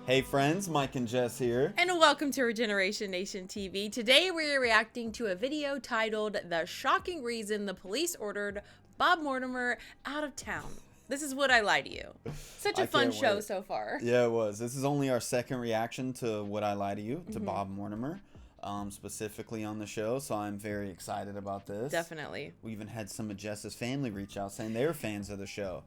Hey friends, Mike and Jess here. And welcome to Regeneration Nation TV. Today we're reacting to a video titled The Shocking Reason the Police Ordered Bob Mortimer Out of Town. This is Would I Lie to You. Such a fun show so far. Yeah, it was. This is only our second reaction to Would I Lie to You, to Bob Mortimer, specifically on the show. So I'm very excited about this. Definitely. We even had some of Jess's family reach out saying they're fans of the show.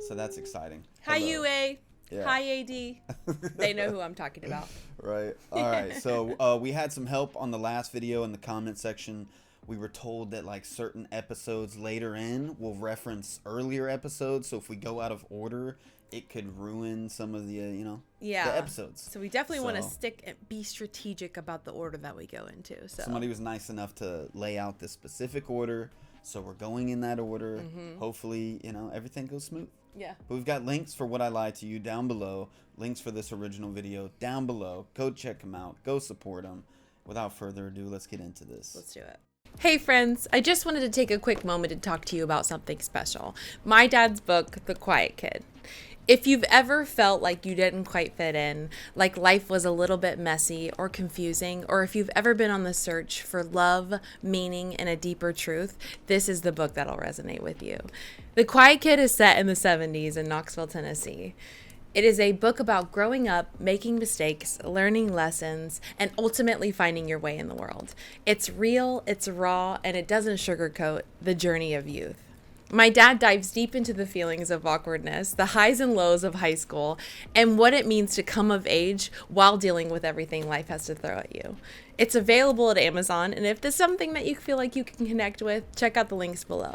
So that's exciting. Hi, Hello. UA. Yeah. Hi, AD. They know who I'm talking about. Right. All right. So we had some help on the last video in the comment section. We were told that like certain episodes later in will reference earlier episodes. So if we go out of order, it could ruin some of the, the episodes. So we definitely want to stick and be strategic about the order that we go into. So somebody was nice enough to lay out the specific order. So we're going in that order. Hopefully, everything goes smooth. Yeah. But we've got links for What I Lied to You down below. Links for this original video down below. Go check them out. Go support them. Without further ado, let's get into this. Let's do it. Hey friends, I just wanted to take a quick moment to talk to you about something special. My dad's book, The Quiet Kid. If you've ever felt like you didn't quite fit in, like life was a little bit messy or confusing, or if you've ever been on the search for love, meaning, and a deeper truth, this is the book that'll resonate with you. The Quiet Kid is set in the 70s in Knoxville, Tennessee. It is a book about growing up, making mistakes, learning lessons, and ultimately finding your way in the world. It's real, it's raw, and it doesn't sugarcoat the journey of youth. My dad dives deep into the feelings of awkwardness, the highs and lows of high school, and what it means to come of age while dealing with everything life has to throw at you. It's available at Amazon, and if there's something that you feel like you can connect with, check out the links below.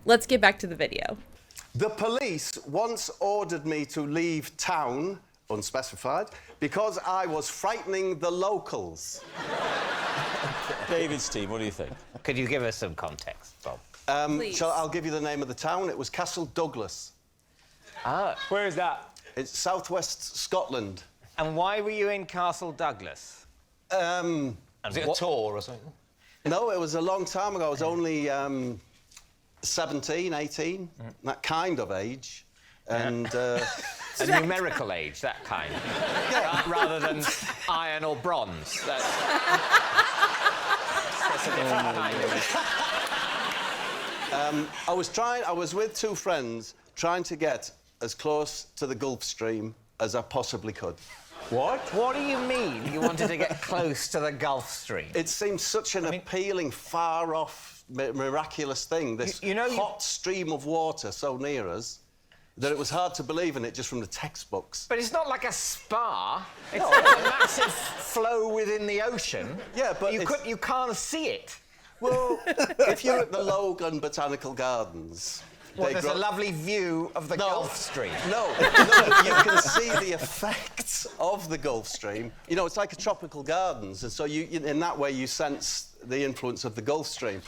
Let's get back to the video. The police once ordered me to leave town, unspecified, because I was frightening the locals. David's team, what do you think? Could you give us some context, Bob? I'll give you the name of the town. It was Castle Douglas. Ah. Where is that? It's southwest Scotland. And why were you in Castle Douglas? Was it a tour or something? No, it was a long time ago. I was only 17, 18, that kind of age. And a numerical age, that kind. Yeah. Rather than iron or bronze. That's a different kind of... I was with two friends trying to get as close to the Gulf Stream as I possibly could. What? What do you mean you wanted to get close to the Gulf Stream? It seemed such an appealing, far-off, miraculous thing, this hot stream of water so near us, that it was hard to believe in it just from the textbooks. But it's not like a spa. It's like a massive flow within the ocean. Yeah, but you can't see it. Well, if you're at the Logan Botanical Gardens... There's a lovely view of the Gulf Stream. No, you can see the effects of the Gulf Stream. It's like a tropical gardens, and so in that way you sense the influence of the Gulf Stream.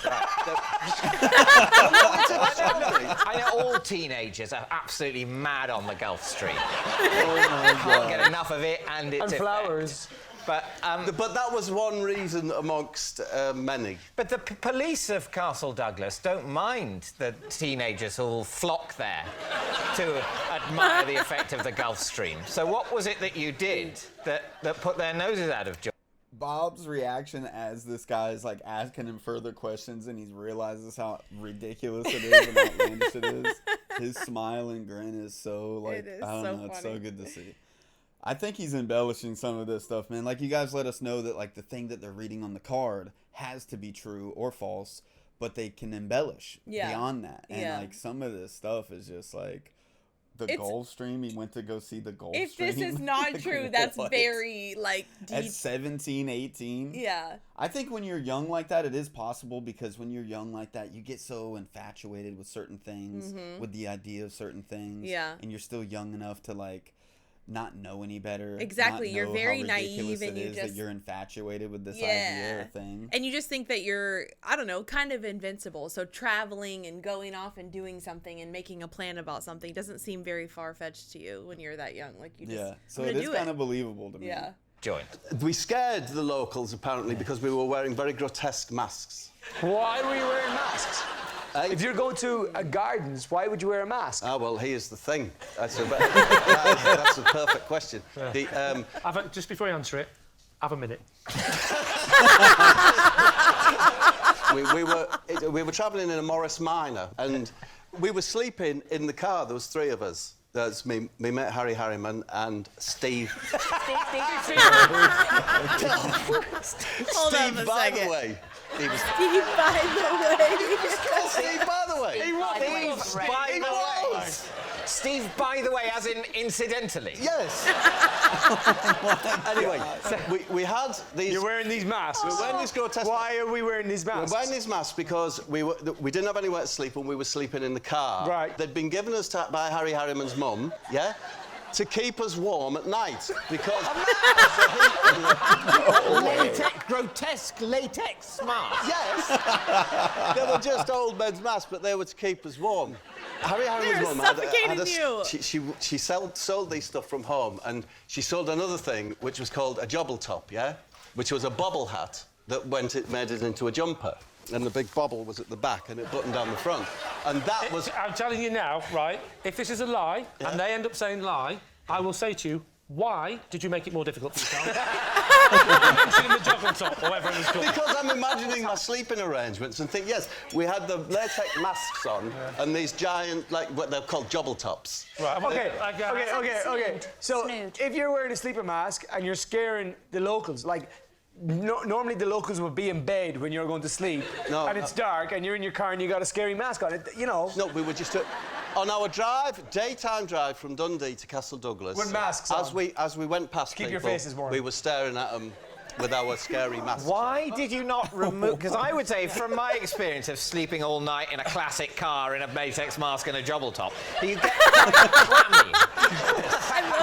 I know all teenagers are absolutely mad on the Gulf Stream. Can't get enough of it, and it's... And flowers. But that was one reason amongst many. But the police of Castle Douglas don't mind the teenagers who'll flock there to admire the effect of the Gulf Stream. So what was it that you did that put their noses out of joint? Bob's reaction as this guy is like asking him further questions and he realizes how ridiculous it is and outlandish it is. His smile and grin is so like, I don't know, it's so good to see. I think he's embellishing some of this stuff, man. Like, you guys let us know that, like, the thing that they're reading on the card has to be true or false, but they can embellish beyond that. And, like, some of this stuff is just, like, the Gulf Stream. He went to go see the Gulf Stream. If this is not true, that's very, like, deep. At 17, 18. Yeah. I think when you're young like that, it is possible, because when you're young like that, you get so infatuated with certain things, with the idea of certain things. Yeah. And you're still young enough to, like... not know any better. Exactly. Not You're know very how ridiculous naive and you it is just... that you're infatuated with this idea or thing. And you just think that you're, I don't know, kind of invincible. So traveling and going off and doing something and making a plan about something doesn't seem very far-fetched to you when you're that young. Like, you just... So it is kind of believable to me. Yeah. Joint. We scared the locals, apparently, because we were wearing very grotesque masks. Why were you wearing masks? If you're going to gardens, why would you wear a mask? Ah, well, here's the thing. That's a perfect question. Yeah. Just before you answer it, have a minute. we were travelling in a Morris Minor, and we were sleeping in the car. There was 3 of us. That's me mate Harry Harriman and Steve. Hold on a by second. the way. He was Steve, by the way. He was called Steve, by the way. He was. By the way. Steve, by the way, as in incidentally. Yes. Anyway, we had these. You're wearing these masks. We're wearing these grotesque. Why are we wearing these masks? We're wearing these masks because we didn't have anywhere to sleep and we were sleeping in the car. Right. They'd been given us by Harry Harriman's mum, yeah, to keep us warm at night because. Grotesque latex masks. Yes. They were just old men's masks, but they were to keep us warm. Harry Harriman's mum suffocating you. She sold these stuff from home, and she sold another thing which was called a jobble top, yeah, which was a bobble hat that made it into a jumper, and the big bobble was at the back, and it buttoned down the front, and that was. I'm telling you now, right? If this is a lie, and they end up saying lie, I will say to you, why did you make it more difficult for yourself? Mentioning the juggle top, or whatever it was called. Because I'm imagining my sleeping arrangements and think, yes, we had the latex masks on and these giant, like, what they're called jobble tops. Right, Okay. So, if you're wearing a sleeper mask and you're scaring the locals, like, normally the locals would be in bed when you're going to sleep, and it's dark, and you're in your car and you got a scary mask on. You know. No, we were just on our daytime drive from Dundee to Castle Douglas. With masks on. As we went past Keep people, your faces warm. we were staring at them with our scary masks. Why did you not remove... Because I would say, from my experience of sleeping all night in a classic car in a latex mask and a jobble top, you get clammy.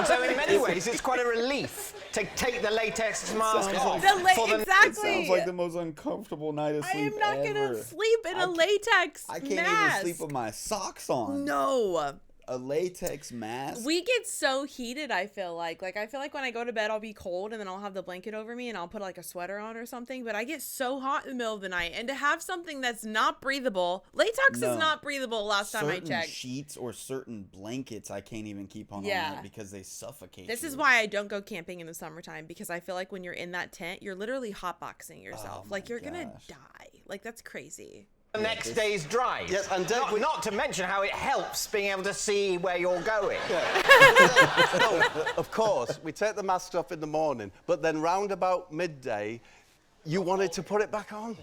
So in many ways, it's quite a relief to take the latex mask off. Exactly. It sounds like the most uncomfortable night of I sleep am not ever. gonna sleep in a latex I can't mask. even sleep with my socks on. No. A latex mask? We get so heated, I feel like. Like, I feel like when I go to bed, I'll be cold, and then I'll have the blanket over me, and I'll put, like, a sweater on or something. But I get so hot in the middle of the night. And to have something that's not breathable... Latex is not breathable last time I checked. Certain sheets or certain blankets I can't even keep on all night because they suffocate This you. is why I don't go camping in the summertime, because I feel like when you're in that tent, you're literally hotboxing yourself. Like, you're gonna die. Like, that's crazy. The next day's drive. Yes, and not to mention how it helps being able to see where you're going. Yeah. No, of course, we take the masks off in the morning, but then round about midday, you wanted to put it back on.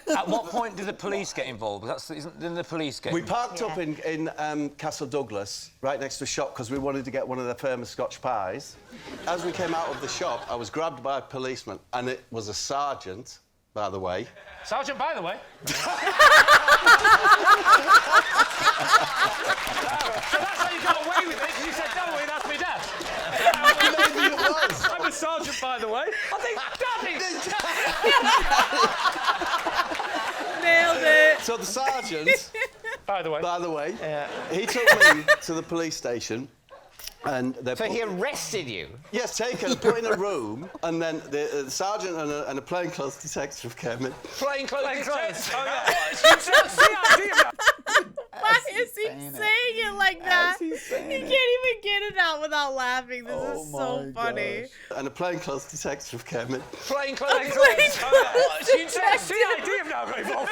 Yeah. At what point did the police get involved? Didn't the police get We involved? parked up in Castle Douglas, right next to a shop, because we wanted to get one of their famous Scotch pies. As we came out of the shop, I was grabbed by a policeman, and it was a sergeant, by the way. Sergeant, by the way. So that's how you got away with it, because you said, don't worry, that's me dad. Maybe it was. I'm a sergeant, by the way. I think, Daddy! Nailed it. So the sergeant, by the way, he took me to the police station. And so he arrested you? Yes, taken, put in a room, and then the sergeant and a plainclothes detective came in. Plainclothes detective? Oh, yeah. Why is he saying it like that? He can't even get it out without laughing. This is so funny. And a plainclothes detective came in. Plainclothes detective? Oh, yeah. She said CID have now got involved.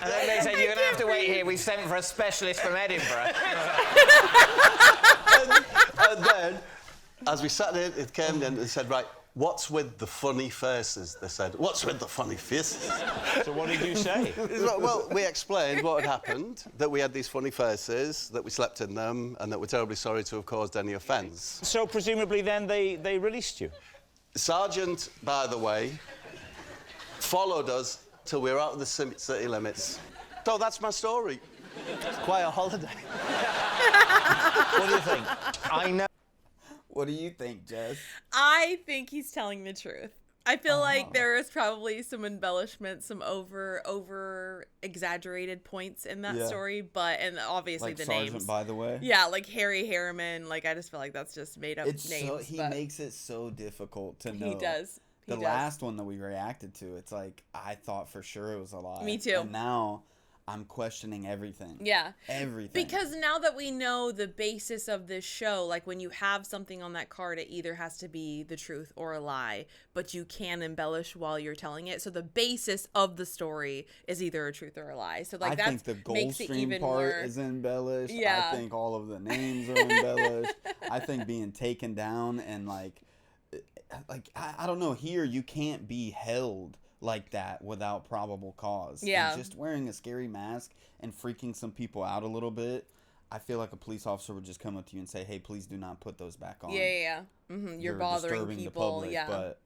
And then they said, you're going to have to wait here. We've sent for a specialist from Edinburgh. and then, as we sat there, it came in and they said, right, what's with the funny faces? They said, what's with the funny faces? So what did you say? Well, we explained what had happened, that we had these funny faces, that we slept in them, and that we're terribly sorry to have caused any offence. So presumably then they released you? Sergeant, by the way, followed us till we were out of the city limits. So that's my story. It's quite a holiday. What do you think? I know. What do you think, Jess? I think he's telling the truth. I feel like there is probably some embellishment, some over exaggerated points in that story, and obviously like the Sergeant, names. by the way. Yeah, like Harry Harriman. Like, I just feel like that's just made up names. He makes it so difficult to know. He does. The last one that we reacted to, it's like, I thought for sure it was a lie. Me too. And now I'm questioning everything. Yeah. Everything. Because now that we know the basis of this show, like when you have something on that card, it either has to be the truth or a lie, but you can embellish while you're telling it. So the basis of the story is either a truth or a lie. So like I think the Gulfstream part is embellished. Yeah. I think all of the names are embellished. I think being taken down and like I don't know, here you can't be held like that without probable cause. Yeah. And just wearing a scary mask and freaking some people out a little bit, I feel like a police officer would just come up to you and say, hey, please do not put those back on. Yeah. Mm-hmm. You're bothering disturbing people. The public, yeah. But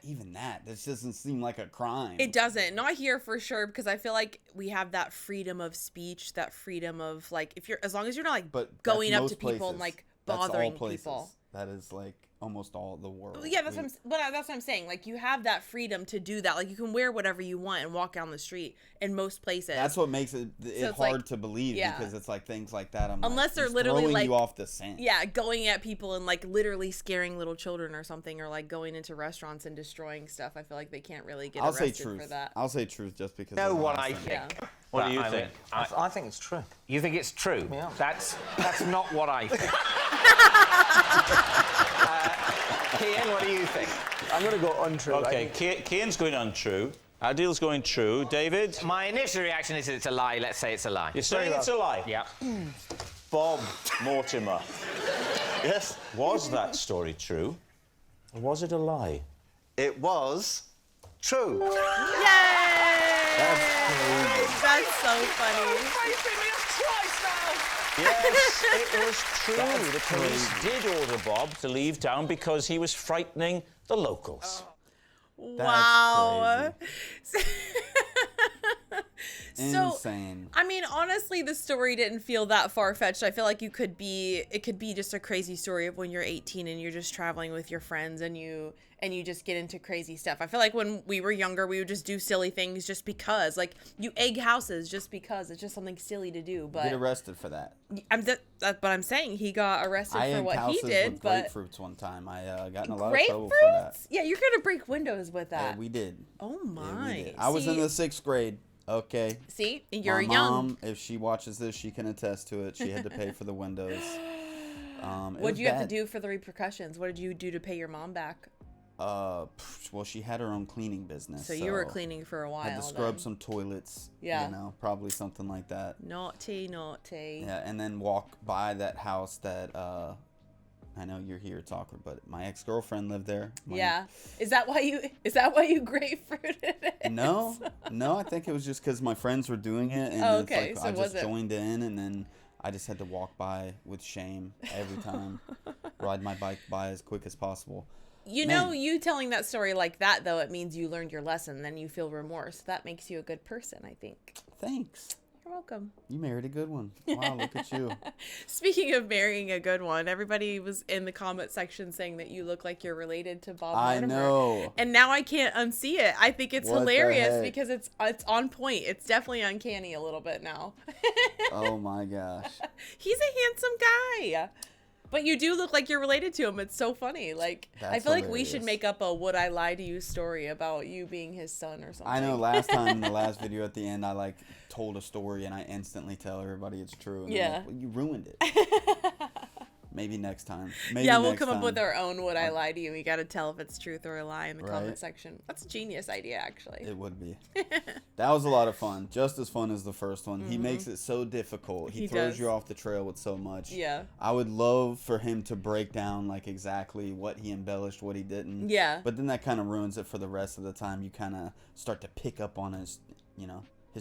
even this doesn't seem like a crime. It doesn't. Not here for sure, because I feel like we have that freedom of speech, that freedom of like, as long as you're not like going up to people and like bothering people. That is like almost all the world. Yeah, that's what I'm saying. Like, you have that freedom to do that. Like, you can wear whatever you want and walk down the street in most places. That's what makes it hard like, to believe, because it's like things like that. Unless they're literally throwing like you off the scent. Yeah, going at people and like literally scaring little children or something, or like going into restaurants and destroying stuff. I feel like they can't really get arrested for that. I'll say truth just because. Know what I think. Yeah. What do you think? I think it's true. You think it's true? Yeah. That's not what I think. Kian, what do you think? I'm going to go untrue. Okay, Kian's going untrue. Adil's going true. David? My initial reaction is it's a lie. Let's say it's a lie. You're saying it's a lie? Yeah. Bob Mortimer. Yes? Was that story true? Or was it a lie? It was true. Yay! That's so funny. Yes, it was true. The police did order Bob to leave town because he was frightening the locals. Wow. So, insane. I mean, honestly, the story didn't feel that far-fetched. I feel like it could be just a crazy story of when you're 18 and you're just traveling with your friends and you just get into crazy stuff. I feel like when we were younger, we would just do silly things just because. Like, you egg houses just because. It's just something silly to do. But get arrested for that. That's what I'm saying. He got arrested for what he did. With but grapefruits one time. I got in a lot of trouble for that. Yeah, you're going to break windows with that. Yeah, we did. Oh, my. Yeah, I was in the 6th grade. Okay. See? You're My young. mom, if she watches this, she can attest to it. She had to pay for the windows. What did you have to do for the repercussions? What did you do to pay your mom back? Well, she had her own cleaning business. So you were cleaning for a while. Had to scrub some toilets. Yeah. You know, probably something like that. Naughty. Yeah, and then walk by that house that, I know you're here, it's awkward, but my ex-girlfriend lived there. Yeah. Is that why you grapefruited it? No, I think it was just because my friends were doing it, and it's like I just joined in, and then I just had to walk by with shame every time, ride my bike by as quick as possible. You know, you telling that story like that, though, it means you learned your lesson, then you feel remorse. That makes you a good person, I think. Thanks. You're welcome. You married a good one. Wow, look at you. Speaking of marrying a good one, everybody was in the comment section saying that you look like you're related to Bob Mortimer. I know. And now I can't unsee it. I think it's hilarious because it's on point. It's definitely uncanny a little bit now. Oh my gosh. He's a handsome guy. But you do look like you're related to him. It's so funny. Like, I feel like we should make up a "Would I Lie to You" story about you being his son or something. I know. Last time in the last video at the end, I like told a story and I instantly tell everybody it's true. And yeah. Like, well, you ruined it. Maybe next time. We'll come up with our own "Would I Lie to You." We got to tell if it's truth or a lie in the comment section. That's a genius idea, actually. It would be. That was a lot of fun. Just as fun as the first one. Mm-hmm. He makes it so difficult. He throws you off the trail with so much. Yeah. I would love for him to break down like exactly what he embellished, what he didn't. Yeah. But then that kind of ruins it for the rest of the time. You kind of start to pick up on his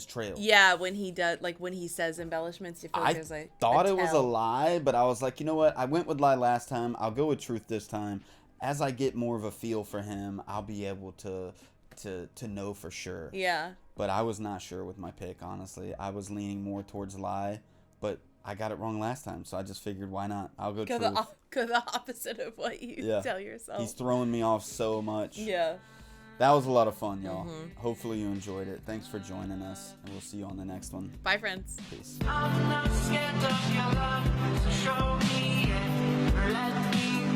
trail. Yeah, when he does, like when he says embellishments, you feel like there's like thought it was a lie, but I was like, you know what? I went with lie last time. I'll go with truth this time. As I get more of a feel for him, I'll be able to know for sure. Yeah. But I was not sure with my pick, honestly. I was leaning more towards lie, but I got it wrong last time, so I just figured, why not? I'll go truth. Go the opposite of what you tell yourself. He's throwing me off so much. Yeah. That was a lot of fun, y'all. Mm-hmm. Hopefully you enjoyed it. Thanks for joining us, and we'll see you on the next one. Bye, friends. Peace. I'm not scared of your love, so show me it. Let me